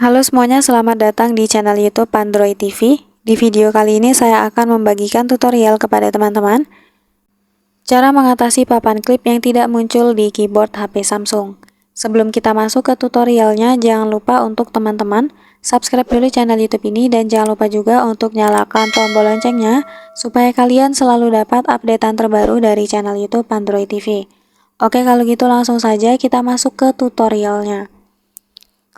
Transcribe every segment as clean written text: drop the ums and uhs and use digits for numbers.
Halo semuanya, selamat datang di channel YouTube Android TV. Di video kali ini saya akan membagikan tutorial kepada teman-teman cara mengatasi papan klip yang tidak muncul di keyboard HP Samsung. Sebelum kita masuk ke tutorialnya, jangan lupa untuk teman-teman subscribe dulu channel YouTube ini dan jangan lupa juga untuk nyalakan tombol loncengnya supaya kalian selalu dapat updatean terbaru dari channel YouTube Android TV. Oke, kalau gitu langsung saja kita masuk ke tutorialnya.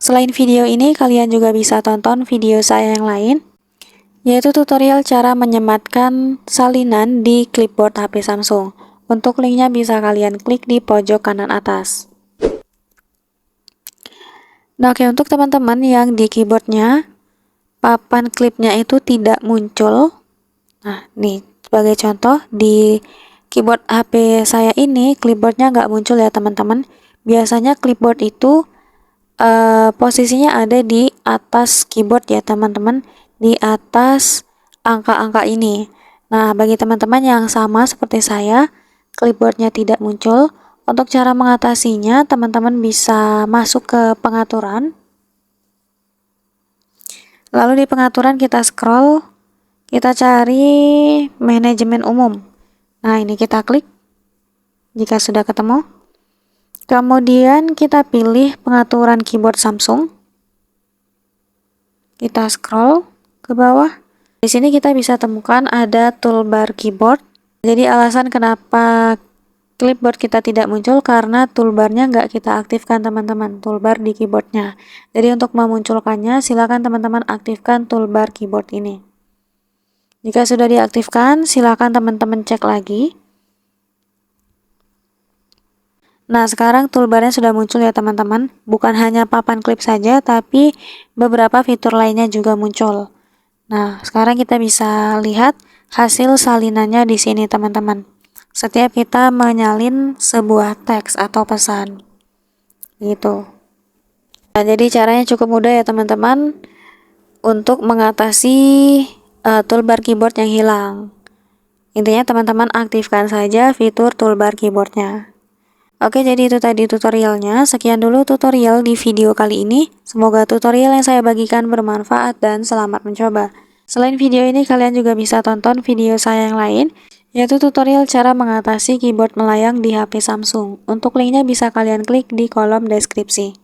Selain video ini, kalian juga bisa tonton video saya yang lain, yaitu tutorial cara menyematkan salinan di clipboard HP Samsung. Untuk linknya bisa kalian klik di pojok kanan atas. Nah, oke, untuk teman-teman yang di keyboardnya papan klipnya itu tidak muncul. Nah, nih sebagai contoh di keyboard HP saya ini clipboardnya nggak muncul ya teman-teman. Biasanya clipboard itu posisinya ada di atas keyboard ya teman-teman, di atas angka-angka ini. Nah, bagi teman-teman yang sama seperti saya, clipboardnya tidak muncul, untuk cara mengatasinya teman-teman bisa masuk ke pengaturan, lalu di pengaturan kita scroll, kita cari manajemen umum. Nah, ini kita klik jika sudah ketemu. Kemudian kita pilih pengaturan keyboard Samsung. Kita scroll ke bawah. Di sini kita bisa temukan ada toolbar keyboard. Jadi alasan kenapa clipboard kita tidak muncul karena toolbarnya nggak kita aktifkan teman-teman, toolbar di keyboardnya. Jadi untuk memunculkannya silakan teman-teman aktifkan toolbar keyboard ini. Jika sudah diaktifkan, silakan teman-teman cek lagi. Nah, sekarang toolbarnya sudah muncul ya teman-teman. Bukan hanya papan klip saja, tapi beberapa fitur lainnya juga muncul. Nah, sekarang kita bisa lihat hasil salinannya di sini teman-teman. Setiap kita menyalin sebuah teks atau pesan. Gitu. Nah, jadi caranya cukup mudah ya teman-teman untuk mengatasi toolbar keyboard yang hilang. Intinya teman-teman aktifkan saja fitur toolbar keyboardnya. Oke, jadi itu tadi tutorialnya. Sekian dulu tutorial di video kali ini. Semoga tutorial yang saya bagikan bermanfaat dan selamat mencoba. Selain video ini, kalian juga bisa tonton video saya yang lain, yaitu tutorial cara mengatasi keyboard melayang di HP Samsung. Untuk linknya bisa kalian klik di kolom deskripsi.